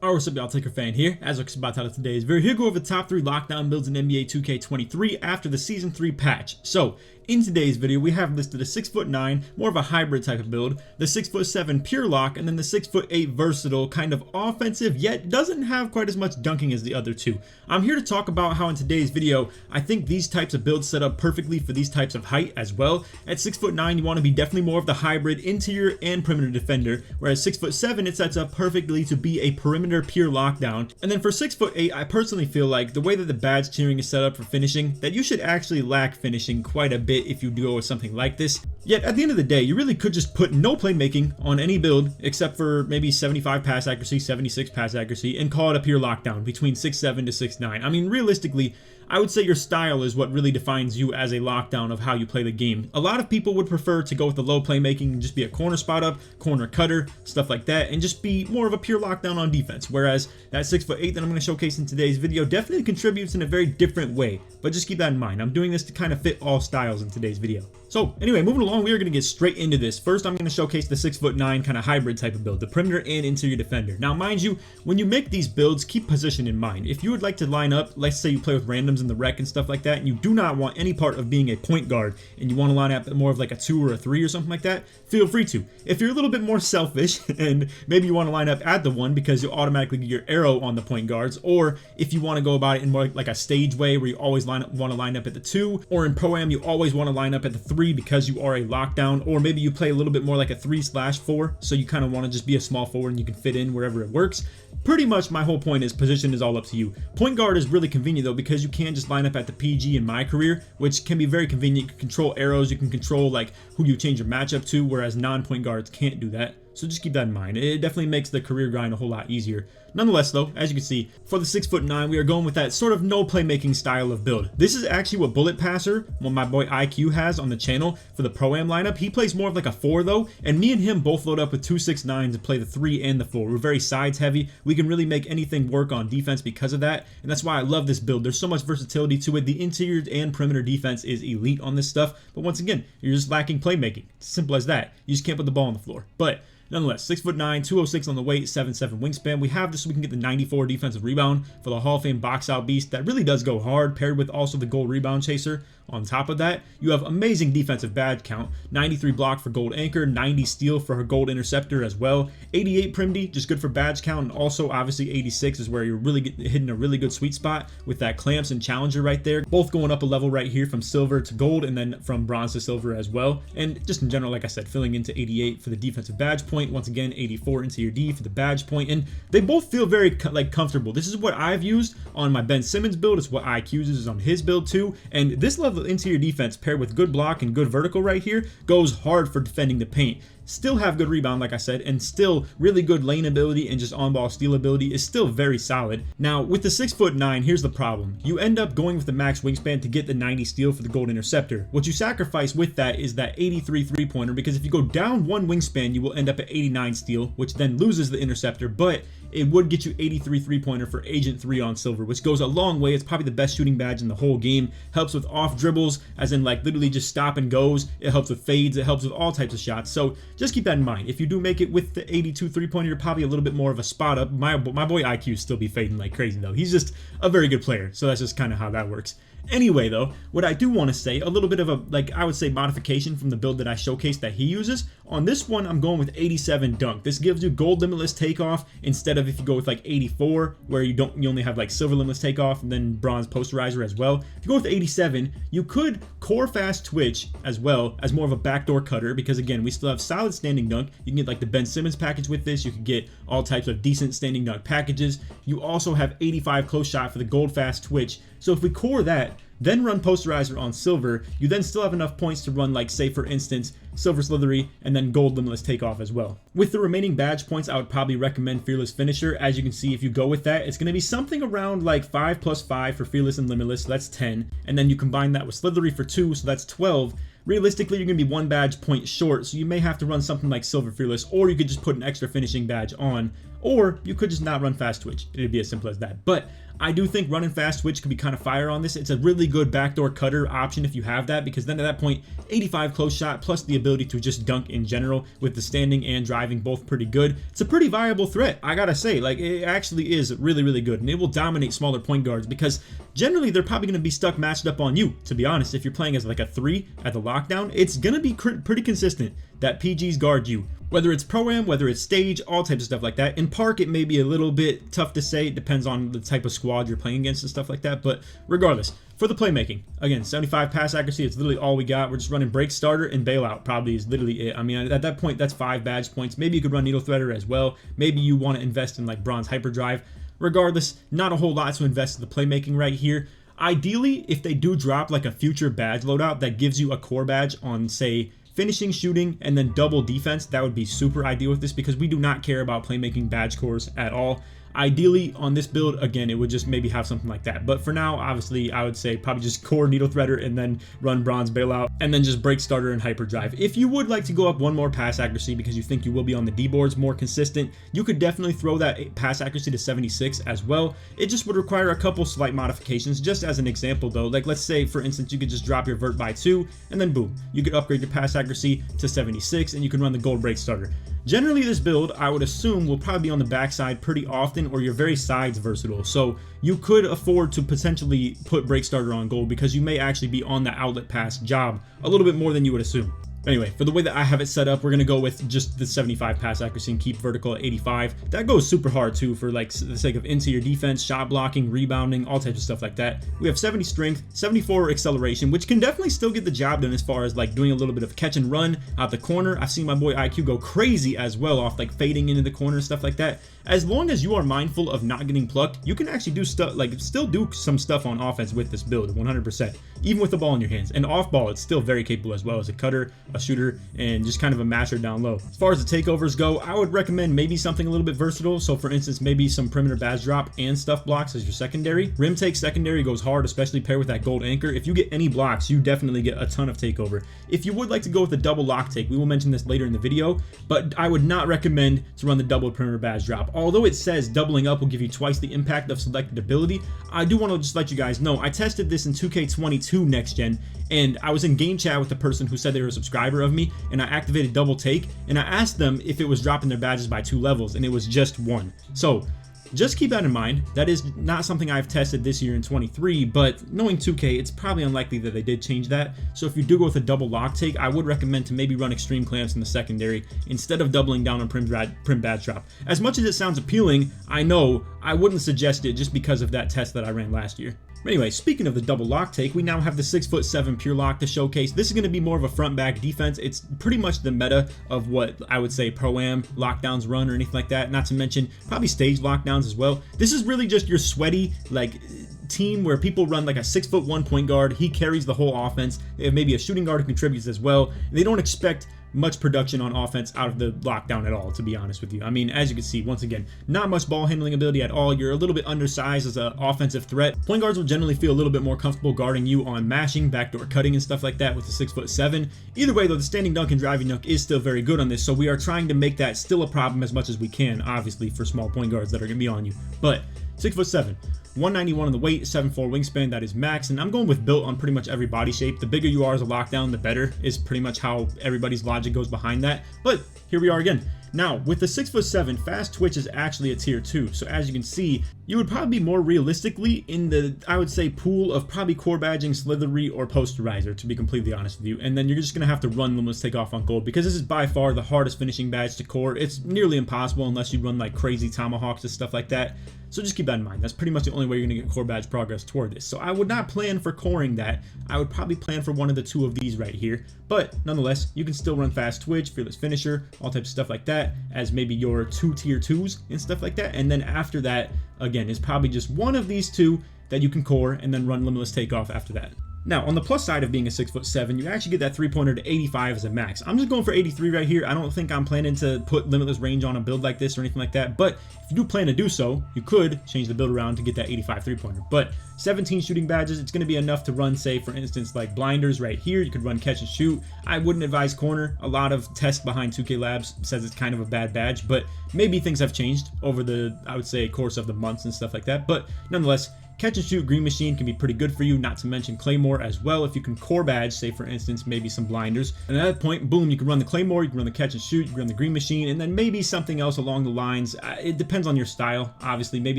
Alright, what's up y'all, LakerFan here. As I was about to today's video, here go over the top 3 lockdown builds in NBA 2K23 after the Season 3 patch. So, in today's video, we have listed a 6'9", more of a hybrid type of build, the 6'7" pure lock, and then the 6'8" versatile, kind of offensive, yet doesn't have quite as much dunking as the other two. I'm here to talk about how in today's video, I think these types of builds set up perfectly for these types of height as well. At 6'9", you want to be definitely more of the hybrid interior and perimeter defender, whereas 6'7", it sets up perfectly to be a perimeter pure lockdown. And then for 6'8", I personally feel like the way that the badge tiering is set up for finishing, that you should actually lack finishing quite a bit if you go with something like this. Yet at the end of the day, you really could just put no playmaking on any build except for maybe 75 pass accuracy, 76 pass accuracy, and call it a pure lockdown between 6'7" to 6'9". I mean, realistically, I would say your style is what really defines you as a lockdown of how you play the game. A lot of people would prefer to go with the low playmaking and just be a corner spot up, corner cutter, stuff like that, and just be more of a pure lockdown on defense. Whereas that 6'8" that I'm going to showcase in today's video definitely contributes in a very different way. But just keep that in mind. I'm doing this to kind of fit all styles in today's video. So anyway, moving along, we are going to get straight into this. First, I'm going to showcase the 6'9" kind of hybrid type of build, the perimeter and interior defender. Now, mind you, when you make these builds, keep position in mind. If you would like to line up, let's say you play with randoms in the rec and stuff like that, and you do not want any part of being a point guard, and you want to line up more of like a 2 or a 3 or something like that, feel free to. If you're a little bit more selfish, and maybe you want to line up at the 1 because you automatically get your arrow on the point guards, or if you want to go about it in more like a stage way where you always want to line up at the 2, or in Pro-Am you always want to line up at the 3 because you are a lockdown, or maybe you play a little bit more like a 3/4, so you kind of want to just be a small forward and you can fit in wherever it works. Pretty much my whole point is position is all up to you. Point guard is really convenient though because you can just line up at the PG in my career, which can be very convenient. You can control arrows, you can control like who you change your matchup to, whereas non-point guards can't do that. So just keep that in mind. It definitely makes the career grind a whole lot easier. Nonetheless though, as you can see, for the 6'9", we are going with that sort of no playmaking style of build. This is actually what Bullet Passer, what my boy IQ has on the channel for the Pro-Am lineup. He plays more of like a 4 though, and me and him both load up with 2 6'9s and play the 3 and the 4. We're very sides heavy. We can really make anything work on defense because of that, and that's why I love this build. There's so much versatility to it. The interior and perimeter defense is elite on this stuff, but once again, you're just lacking playmaking. It's simple as that. You just can't put the ball on the floor. But nonetheless, 6'9", 206 on the weight, 7'7" wingspan. We have this so we can get the 94 defensive rebound for the Hall of Fame box out beast. That really does go hard, paired with also the gold rebound chaser. On top of that, you have amazing defensive badge count, 93 block for gold anchor, 90 steal for her gold interceptor as well, 88 prim D, just good for badge count, and also obviously 86 is where you're really hitting a really good sweet spot with that clamps and challenger right there, both going up a level right here from silver to gold and then from bronze to silver as well. And just in general, like I said, filling into 88 for the defensive badge point, once again 84 into your D for the badge point, and they both feel very comfortable. This is what I've used on my Ben Simmons build. It's what IQ uses on his build too, and this level of interior defense paired with good block and good vertical right here goes hard for defending the paint. Still have good rebound, like I said, and still really good lane ability and just on-ball steal ability is still very solid. Now, with the 6'9", here's the problem. You end up going with the max wingspan to get the 90 steal for the gold interceptor. What you sacrifice with that is that 83 three-pointer, because if you go down 1 wingspan, you will end up at 89 steal, which then loses the interceptor, but it would get you 83 three-pointer for Agent 3 on silver, which goes a long way. It's probably the best shooting badge in the whole game. Helps with off dribbles, as in like literally just stop and goes. It helps with fades. It helps with all types of shots. So just keep that in mind. If you do make it with the 82 three-pointer, you're probably a little bit more of a spot up. My boy IQ still be fading like crazy though. He's just a very good player. So that's just kind of how that works. Anyway though, what I do want to say, a little bit of a, like I would say, modification from the build that I showcased that he uses. On this one, I'm going with 87 dunk. This gives you gold limitless takeoff instead of if you go with like 84, where you only have like silver limitless takeoff and then bronze posterizer as well. If you go with 87, you could core fast twitch as well as more of a backdoor cutter, because again, we still have solid standing dunk. You can get like the Ben Simmons package with this. You can get all types of decent standing dunk packages. You also have 85 close shot for the gold fast twitch. So if we core that, then run posterizer on silver, you then still have enough points to run, like, say for instance, silver slithery and then gold limitless takeoff as well. With the remaining badge points, I would probably recommend fearless finisher. As you can see, if you go with that, it's going to be something around like 5 + 5 for fearless and limitless, so that's 10, and then you combine that with slithery for 2, so that's 12. Realistically, you're going to be 1 badge point short, so you may have to run something like silver fearless, or you could just put an extra finishing badge on, or you could just not run fast twitch. It'd be as simple as that. But I do think running fast twitch could be kind of fire on this. It's a really good backdoor cutter option if you have that, because then at that point 85 close shot plus the ability to just dunk in general with the standing and driving both pretty good. It's a pretty viable threat, I gotta say. Like, it actually is really, really good, and it will dominate smaller point guards because generally they're probably going to be stuck matched up on you. To be honest, if you're playing as like a 3 at the lockdown, it's going to be pretty consistent that PGs guard you. Whether it's Pro-Am, whether it's Stage, all types of stuff like that. In Park, it may be a little bit tough to say. It depends on the type of squad you're playing against and stuff like that. But regardless, for the playmaking, again, 75 pass accuracy, it's literally all we got. We're just running break starter and bailout probably is literally it. I mean, at that point, that's 5 badge points. Maybe you could run needle threader as well. Maybe you want to invest in like bronze hyperdrive. Regardless, not a whole lot to invest in the playmaking right here. Ideally, if they do drop like a future badge loadout that gives you a core badge on, say, finishing, shooting, and then double defense, that would be super ideal with this because we do not care about playmaking badge cores at all. Ideally, on this build, again, it would just maybe have something like that. But for now, obviously, I would say probably just core needle threader and then run bronze bailout and then just break starter and hyperdrive. If you would like to go up one more pass accuracy because you think you will be on the D boards more consistent, you could definitely throw that pass accuracy to 76 as well. It just would require a couple slight modifications. Just as an example though, like let's say for instance, you could just drop your vert by 2 and then boom, you could upgrade your pass accuracy to 76 and you can run the gold break starter. Generally, this build, I would assume, will probably be on the backside pretty often, or you're very sides versatile. So you could afford to potentially put break starter on gold because you may actually be on the outlet pass job a little bit more than you would assume. Anyway, for the way that I have it set up, we're going to go with just the 75 pass accuracy and keep vertical at 85. That goes super hard too for like the sake of interior defense, shot blocking, rebounding, all types of stuff like that. We have 70 strength, 74 acceleration, which can definitely still get the job done as far as like doing a little bit of catch and run out the corner. I've seen my boy IQ go crazy as well off like fading into the corner and stuff like that. As long as you are mindful of not getting plucked, you can actually do stuff like still do some stuff on offense with this build 100%, even with the ball in your hands. And off ball, it's still very capable as well as a cutter, a shooter, and just kind of a masher down low. As far as the takeovers go, I would recommend maybe something a little bit versatile. So for instance, maybe some perimeter badge drop and stuff blocks as your secondary. Rim take secondary goes hard, especially paired with that gold anchor. If you get any blocks, you definitely get a ton of takeover. If you would like to go with a double lock take, we will mention this later in the video, but I would not recommend to run the double perimeter badge drop. Although it says doubling up will give you twice the impact of selected ability, I do want to just let you guys know, I tested this in 2K22 next gen, and I was in game chat with the person who said they were a subscriber of me, and I activated double take, and I asked them if it was dropping their badges by 2 levels, and it was just 1. So just keep that in mind. That is not something I've tested this year in 23, but knowing 2K, it's probably unlikely that they did change that. So if you do go with a double lock take, I would recommend to maybe run extreme clamps in the secondary instead of doubling down on prim badge drop. As much as it sounds appealing, I know I wouldn't suggest it just because of that test that I ran last year. Anyway, speaking of the double lock take, we now have the 6'7" pure lock to showcase. This is going to be more of a front back defense. It's pretty much the meta of what I would say Pro-Am lockdowns run or anything like that. Not to mention probably stage lockdowns as well. This is really just your sweaty like team where people run like a 6'1" point guard. He carries the whole offense. They have maybe a shooting guard who contributes as well. They don't expect much production on offense out of the lockdown at all, to be honest with you. I mean, as you can see, once again, not much ball handling ability at all. You're a little bit undersized as an offensive threat. Point guards will generally feel a little bit more comfortable guarding you on mashing, backdoor cutting, and stuff like that with the 6'7". Either way, though, the standing dunk and driving dunk is still very good on this, so we are trying to make that still a problem as much as we can, obviously, for small point guards that are going to be on you. But 6'7". 191 on the weight, 7'4" wingspan, that is max, and I'm going with built on pretty much every body shape. The bigger you are as a lockdown, the better is pretty much how everybody's logic goes behind that. But here we are again. Now, with the 6'7", fast twitch is actually a tier 2, so as you can see, you would probably be more realistically in the, I would say, pool of probably core badging, slithery, or posterizer, to be completely honest with you. And then you're just going to have to run Limitless Takeoff on gold, because this is by far the hardest finishing badge to core. It's nearly impossible unless you run like crazy tomahawks and stuff like that. So just keep that in mind. That's pretty much the only way you're going to get core badge progress toward this. So I would not plan for coring that. I would probably plan for one of the 2 of these right here. But nonetheless, you can still run fast twitch, fearless finisher, all types of stuff like that as maybe your 2 tier 2s and stuff like that. And then after that, again, is probably just one of these 2 that you can core and then run Limitless Takeoff after that. Now, on the plus side of being a 6'7", you actually get that 3-pointer to 85 as a max. I'm just going for 83 right here. I don't think I'm planning to put limitless range on a build like this or anything like that, but if you do plan to do so, you could change the build around to get that 85 3-pointer. But 17 shooting badges, it's going to be enough to run, say, for instance, like blinders right here. You could run catch and shoot. I wouldn't advise corner. A lot of tests behind 2K Labs says it's kind of a bad badge, but maybe things have changed over the, I would say, course of the months and stuff like that. But nonetheless, catch and shoot green machine can be pretty good for you, not to mention claymore as well. If you can core badge, say for instance, maybe some blinders, and at that point, boom, you can run the claymore, you can run the catch and shoot, you can run the green machine, and then maybe something else along the lines. It depends on your style, obviously. Maybe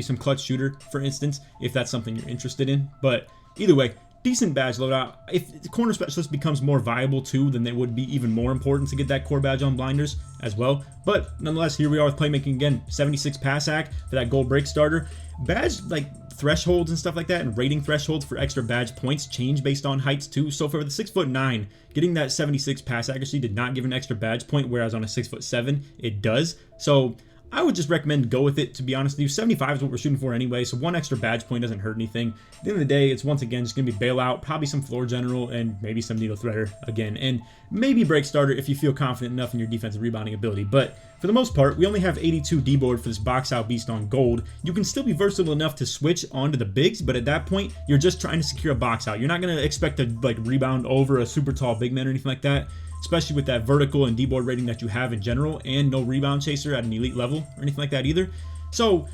some clutch shooter, for instance, if that's something you're interested in. But either way, decent badge loadout. If the corner specialist becomes more viable too, then it would be even more important to get that core badge on blinders as well. But nonetheless, here we are with playmaking again. 76 pass hack for that gold break starter. Badge like thresholds and stuff like that, and rating thresholds for extra badge points change based on heights too. So for the 6'9", getting that 76 pass accuracy did not give an extra badge point, whereas on a 6'7", it does. So I would just recommend go with it, to be honest with you. 75 is what we're shooting for anyway, so one extra badge point doesn't hurt anything. At the end of the day, it's once again just going to be bailout, probably some floor general, and maybe some needle threader again, and maybe break starter if you feel confident enough in your defensive rebounding ability. But for the most part, we only have 82 D-board for this box out beast on gold. You can still be versatile enough to switch onto the bigs, but at that point, you're just trying to secure a box out. You're not going to expect to like rebound over a super tall big man or anything like that, especially with that vertical and D-board rating that you have in general, and no rebound chaser at an elite level or anything like that either. So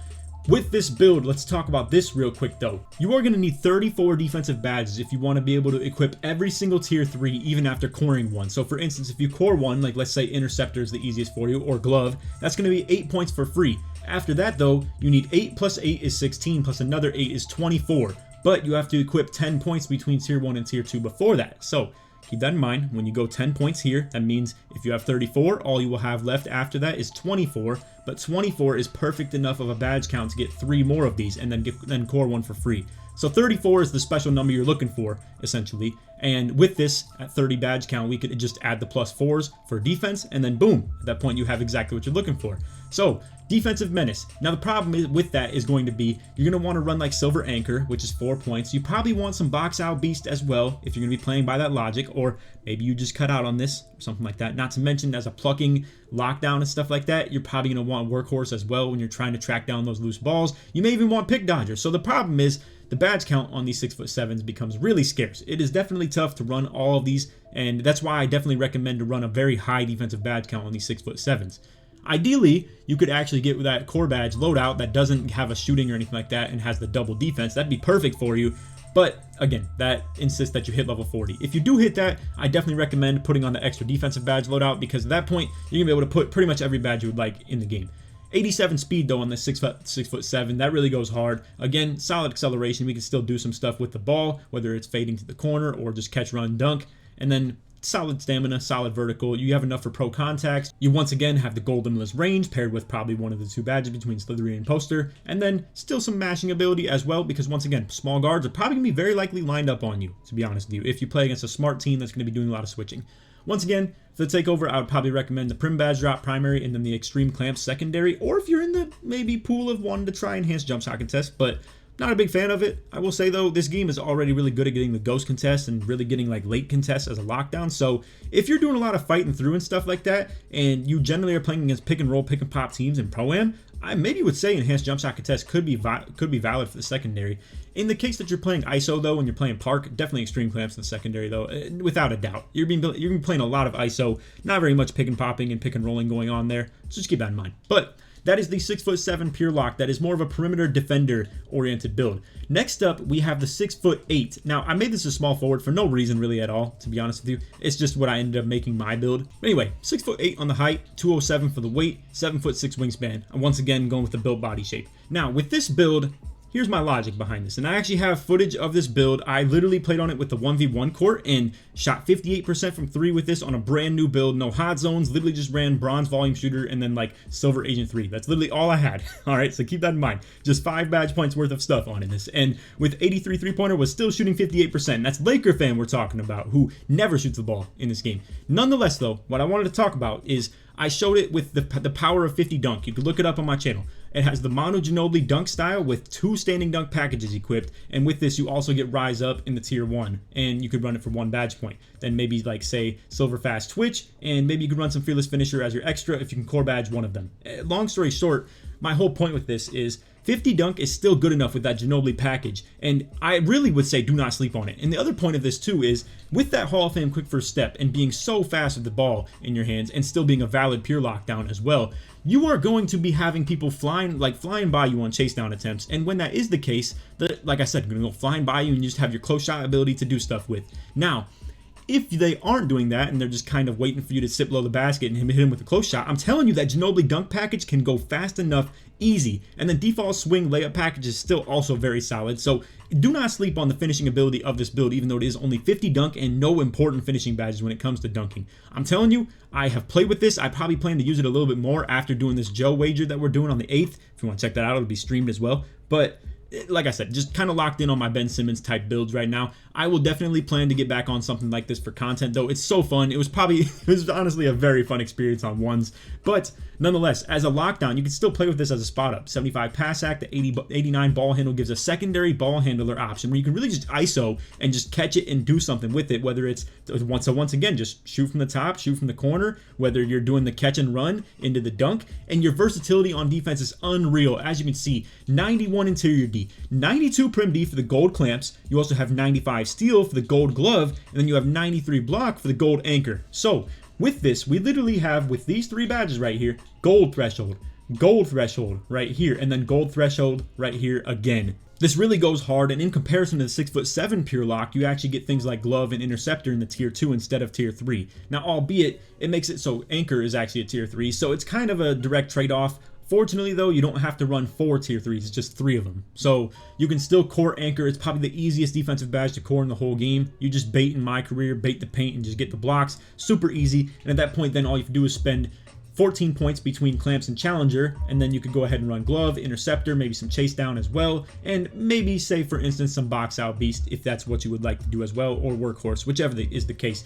with this build, let's talk about this real quick though. You are going to need 34 defensive badges if you want to be able to equip every single tier 3 even after coring one. So for instance, if you core one, like let's say interceptor is the easiest for you, or glove, that's going to be 8 points for free. After that though, you need 8 plus 8 is 16 plus another 8 is 24. But you have to equip 10 points between tier 1 and tier 2 before that. So keep that in mind. When you go 10 points here, that means if you have 34, all you will have left after that is 24. But 24 is perfect enough of a badge count to get 3 more of these and then core one for free. So 34 is the special number you're looking for, essentially. And with this, at 30 badge count, we could just add the +4s for defense, and then boom, at that point you have exactly what you're looking for. So defensive menace. Now the problem with that is going to be, you're going to want to run like silver anchor, which is 4 points. You probably want some box out beast as well if you're going to be playing by that logic, or maybe you just cut out on this or something like that. Not to mention, as a plucking lockdown and stuff like that, you're probably going to want workhorse as well when you're trying to track down those loose balls. You may even want pick dodger. So the problem is, the badge count on these 6'7" becomes really scarce. It is definitely tough to run all of these, and that's why I definitely recommend to run a very high defensive badge count on these 6'7". Ideally, you could actually get that core badge loadout that doesn't have a shooting or anything like that and has the double defense. That'd be perfect for you. But again, that insists that you hit level 40. If you do hit that, I definitely recommend putting on the extra defensive badge loadout, because at that point, you're gonna be able to put pretty much every badge you would like in the game. 87 speed though on the 6'7", that really goes hard. Again, solid acceleration. We can still do some stuff with the ball, whether it's fading to the corner or just catch, run, dunk. And then solid stamina, solid vertical. You have enough for pro contacts. You once again have the gold limitless range paired with probably one of the 2 badges between Slithery and Poster, and then still some mashing ability as well, because once again, small guards are probably gonna be very likely lined up on you, to be honest with you, if you play against a smart team that's gonna be doing a lot of switching. Once again, for the takeover, I would probably recommend the Prim Badge Drop primary and then the Extreme Clamp secondary, or if you're in the maybe pool of wanting to try enhanced jump shot contest, but not a big fan of it. I will say though, this game is already really good at getting the ghost contest and really getting like late contests as a lockdown. So if you're doing a lot of fighting through and stuff like that, and you generally are playing against pick and roll, pick and pop teams in Pro-Am, I maybe would say enhanced jump shot contest could be valid for the secondary. In the case that you're playing ISO though, when you're playing Park, definitely Extreme Clamps in the secondary though, without a doubt. You're playing a lot of ISO, not very much pick and popping and pick and rolling going on there. So just keep that in mind. But that is the 6'7" pure lock. That is more of a perimeter defender oriented build. Next up, we have the 6'8". Now, I made this a small forward for no reason really at all, to be honest with you. It's just what I ended up making my build. But anyway, 6'8" on the height, 207 for the weight, 7'6" wingspan. I'm once again going with the built body shape. Now, with this build, here's my logic behind this, and I actually have footage of this build. I literally played on it with the 1v1 court and shot 58% from 3 with this on a brand new build. No hot zones, literally just ran bronze volume shooter and then like silver agent 3. That's literally all I had. All right, so keep that in mind. Just 5 badge points worth of stuff on in this, and with 83 3-pointer was still shooting 58%. That's LakerFan we're talking about, who never shoots the ball in this game. Nonetheless though, what I wanted to talk about is I showed it with the power of 50 dunk. You could look it up on my channel. It has the mono Ginobili dunk style with 2 standing dunk packages equipped, and with this you also get Rise Up in the tier 1, and you could run it for 1 badge point. Then maybe like say Silver Fast Twitch, and maybe you could run some Fearless Finisher as your extra if you can core badge one of them. Long story short, my whole point with this is 50 dunk is still good enough with that Ginobili package, and I really would say do not sleep on it. And the other point of this too is with that Hall of Fame quick first step and being so fast with the ball in your hands and still being a valid pure lockdown as well, you are going to be having people flying by you on chase down attempts. And when that is the case, like I said, going to go flying by you and you just have your close shot ability to do stuff with. Now, if they aren't doing that and they're just kind of waiting for you to sit below the basket and hit him with a close shot, I'm telling you that Ginobili dunk package can go fast enough, easy. And the default swing layup package is still also very solid. So do not sleep on the finishing ability of this build, even though it is only 50 dunk and no important finishing badges when it comes to dunking. I'm telling you, I have played with this. I probably plan to use it a little bit more after doing this Joe wager that we're doing on the 8th. If you want to check that out, it'll be streamed as well. But like I said, just kind of locked in on my Ben Simmons type builds right now. I will definitely plan to get back on something like this for content, though. It's so fun. It was honestly a very fun experience on ones. But nonetheless, as a lockdown, you can still play with this as a spot up. 75 pass act, the 89 ball handle gives a secondary ball handler option where you can really just ISO and just catch it and do something with it, whether it's once again, just shoot from the top, shoot from the corner, whether you're doing the catch and run into the dunk. And your versatility on defense is unreal. As you can see, 91 interior D, 92 prim D for the gold clamps. You also have 95 steal for the gold glove, and then you have 93 block for the gold anchor. So with this, we literally have, with these 3 badges right here, gold threshold right here, and then gold threshold right here again. This really goes hard, and in comparison to the 6'7" pure lock, you actually get things like glove and interceptor in the tier 2 instead of tier 3. Now, albeit it makes it so anchor is actually a tier 3, so it's kind of a direct trade-off. Fortunately, though, you don't have to run 4 tier 3s, it's just 3 of them. So you can still core anchor. It's probably the easiest defensive badge to core in the whole game. You just bait, in my career, bait the paint and just get the blocks. Super easy. And at that point, then all you have to do is spend 14 points between clamps and challenger, and then you could go ahead and run glove, interceptor, maybe some chase down as well, and maybe, say for instance, some box out beast if that's what you would like to do as well, or workhorse, whichever is the case.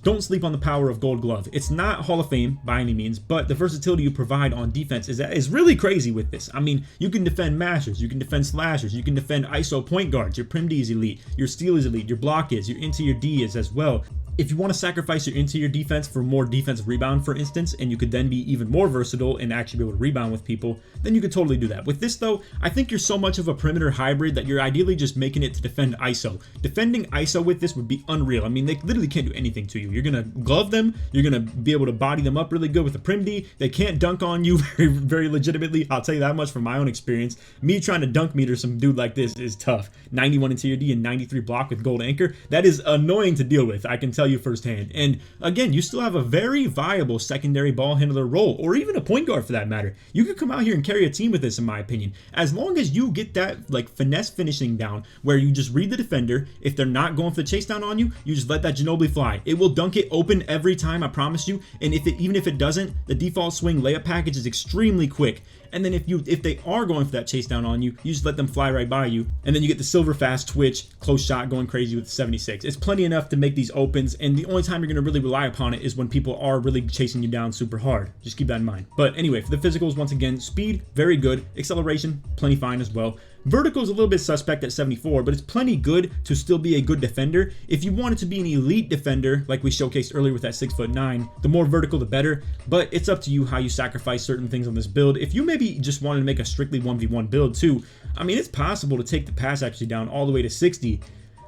Don't sleep on the power of Gold Glove. It's not Hall of Fame by any means, but the versatility you provide on defense is really crazy with this. I mean, you can defend mashers, you can defend slashers, you can defend ISO point guards, your prim D is elite, your steal is elite, your block is, your interior D is as well. If you want to sacrifice your interior defense for more defensive rebound, for instance, and you could then be even more versatile and actually be able to rebound with people, then you could totally do that. With this though, I think you're so much of a perimeter hybrid that you're ideally just making it to defend ISO. Defending ISO with this would be unreal. I mean, they literally can't do anything to you. You're going to glove them, you're going to be able to body them up really good with the prim D. They can't dunk on you very legitimately. I'll tell you that much from my own experience. Me trying to dunk meter some dude like this is tough. 91 interior D and 93 block with gold anchor. That is annoying to deal with, I can tell you firsthand. And again, you still have a very viable secondary ball handler role, or even a point guard for that matter. You could come out here and carry a team with this, in my opinion, as long as you get that like finesse finishing down where you just read the defender. If they're not going for the chase down on you, you just let that Ginobili fly. It will dunk it open every time, I promise you. And even if it doesn't, the default swing layup package is extremely quick. And then if they are going for that chase down on you, you just let them fly right by you. And then you get the silver fast twitch, close shot going crazy with the 76. It's plenty enough to make these opens, and the only time you're going to really rely upon it is when people are really chasing you down super hard. Just keep that in mind. But anyway, for the physicals, once again, speed, very good. Acceleration, plenty fine as well. Vertical is a little bit suspect at 74, but it's plenty good to still be a good defender. If you wanted to be an elite defender, like we showcased earlier with that 6'9", the more vertical the better, but it's up to you how you sacrifice certain things on this build. If you maybe just wanted to make a strictly 1v1 build too, I mean, it's possible to take the pass actually down all the way to 60,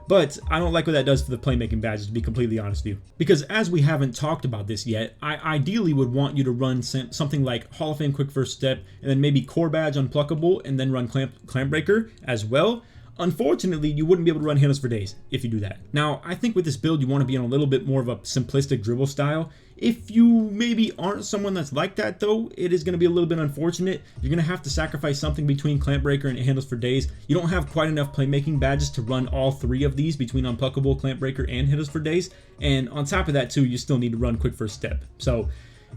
but I don't like what that does for the playmaking badges, to be completely honest with you. Because as we haven't talked about this yet, I ideally would want you to run something like Hall of Fame quick first step, and then maybe core badge unpluckable, and then run clamp breaker as well. Unfortunately, you wouldn't be able to run handles for days if you do that. Now, I think with this build, you want to be on a little bit more of a simplistic dribble style. If you maybe aren't someone that's like that, though, it is going to be a little bit unfortunate. You're going to have to sacrifice something between clamp breaker and handles for days. You don't have quite enough playmaking badges to run all 3 of these between unpluckable, clamp breaker, and handles for days. And on top of that, too, you still need to run quick first step. So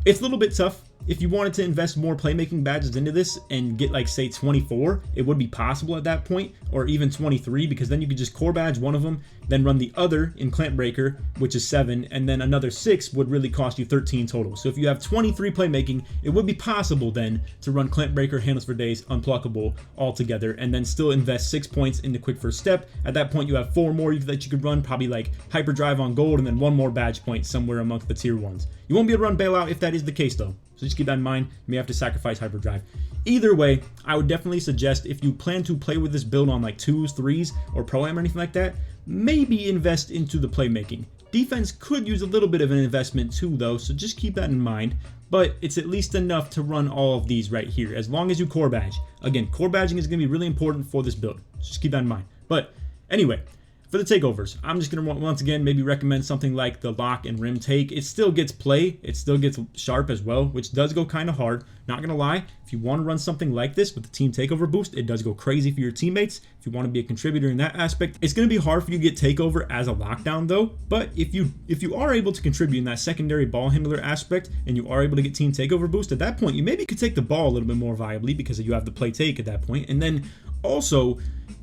it's a little bit tough. if you wanted to invest more playmaking badges into this and get like say 24, it would be possible at that point, or even 23, because then you could just core badge one of them, then run the other in Clamp Breaker, which is 7, and then another 6 would really cost you 13 total. So if you have 23 playmaking, it would be possible then to run Clamp Breaker, Handles for Days, Unpluckable all together, and then still invest 6 points into Quick First Step. At that point, you have 4 more that you could run, probably like Hyperdrive on gold, and then 1 more badge point somewhere amongst the tier 1s. You won't be able to run Bailout if that is the case though. So just keep that in mind. You may have to sacrifice Hyperdrive. Either way, I would definitely suggest if you plan to play with this build on like 2s, 3s, or Pro-Am or anything like that, maybe invest into the playmaking. Defense could use a little bit of an investment too though, so just keep that in mind. But it's at least enough to run all of these right here, as long as you core badge. Again, core badging is going to be really important for this build. So just keep that in mind. But anyway, for the takeovers, I'm just going to once again maybe recommend something like the Lock and Rim take. It still gets play, it still gets sharp as well, which does go kind of hard. Not going to lie, if you want to run something like this with the team takeover boost, it does go crazy for your teammates. If you want to be a contributor in that aspect, it's going to be hard for you to get takeover as a lockdown though. But if you are able to contribute in that secondary ball handler aspect and you are able to get team takeover boost, at that point you maybe could take the ball a little bit more viably because you have the play take at that point. And then also,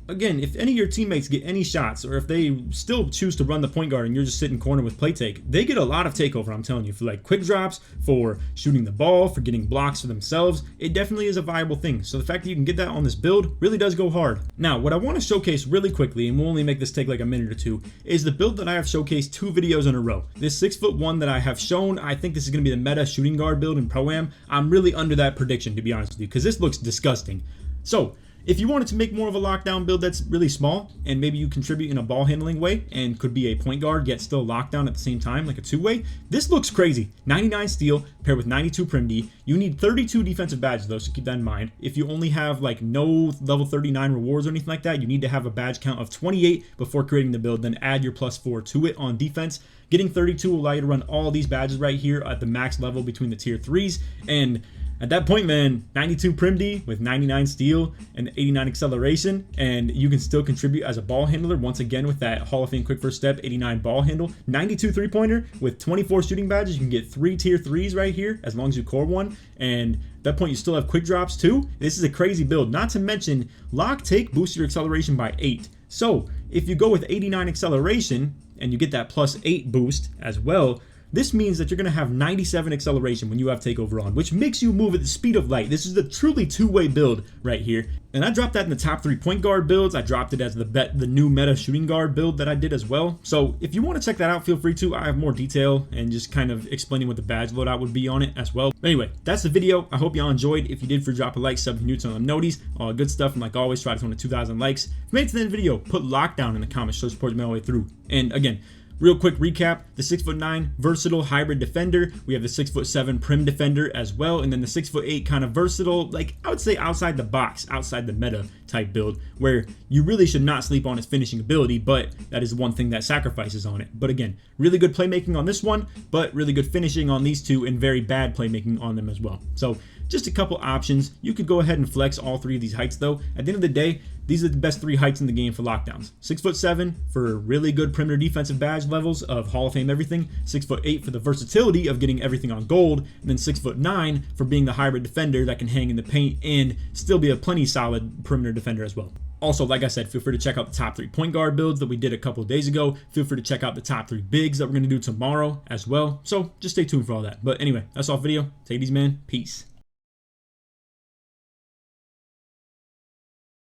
again, if any of your teammates get any shots, or if they still choose to run the point guard and you're just sitting corner with play take, they get a lot of takeover, I'm telling you, for like quick drops, for shooting the ball, for getting blocks for themselves. It definitely is a viable thing. So the fact that you can get that on this build really does go hard. Now, what I want to showcase really quickly, and we'll only make this take like a minute or two, is the build that I have showcased 2 videos in a row. This 6'1" that I have shown, I think this is going to be the meta shooting guard build in Pro-Am. I'm really under that prediction, to be honest with you, because this looks disgusting. So if you wanted to make more of a lockdown build that's really small, and maybe you contribute in a ball handling way and could be a point guard yet still lockdown at the same time, like a 2-way, this looks crazy. 99 steal paired with 92 prim D. You need 32 defensive badges though, so keep that in mind. If you only have like no level 39 rewards or anything like that, you need to have a badge count of 28 before creating the build, then add your +4 to it on defense. Getting 32 will allow you to run all these badges right here at the max level between the tier 3s, and at that point, man, 92 prim D with 99 steal and 89 acceleration, and you can still contribute as a ball handler once again with that Hall of Fame quick first step, 89 ball handle, 92 3-pointer with 24 shooting badges. You can get 3 tier 3s right here as long as you core one, and at that point you still have quick drops too. This is a crazy build. Not to mention, lock take boosts your acceleration by 8. So if you go with 89 acceleration and you get that +8 boost as well, this means that you're going to have 97 acceleration when you have takeover on, which makes you move at the speed of light. This is the truly 2-way build right here. And I dropped that in the top 3 point guard builds. I dropped it as the new meta shooting guard build that I did as well. So if you want to check that out, feel free to. I have more detail and just kind of explaining what the badge loadout would be on it as well. But anyway, that's the video. I hope y'all enjoyed. If you did, drop a like, sub if you're new to the noties, all good stuff. And like always, try to turn to 2,000 likes. If you made it to the end of the video, put lockdown in the comments. Show support me all the way through. And again, real quick recap, the 6'9" versatile hybrid defender. We have the 6'7" prim defender as well, and then the 6'8" kind of versatile, like I would say outside the box, outside the meta type build, where you really should not sleep on his finishing ability, but that is one thing that sacrifices on it. But again, really good playmaking on this one, but really good finishing on these two, and very bad playmaking on them as well. So just a couple options. You could go ahead and flex all 3 of these heights though. At the end of the day, these are the best 3 heights in the game for lockdowns. 6'7" for really good perimeter defensive badge levels of Hall of Fame everything. 6'8" for the versatility of getting everything on gold. And then 6'9" for being the hybrid defender that can hang in the paint and still be a plenty solid perimeter defender as well. Also, like I said, feel free to check out the top 3 point guard builds that we did a couple of days ago. Feel free to check out the top 3 bigs that we're going to do tomorrow as well. So just stay tuned for all that. But anyway, that's all for the video. Take it easy, man. Peace.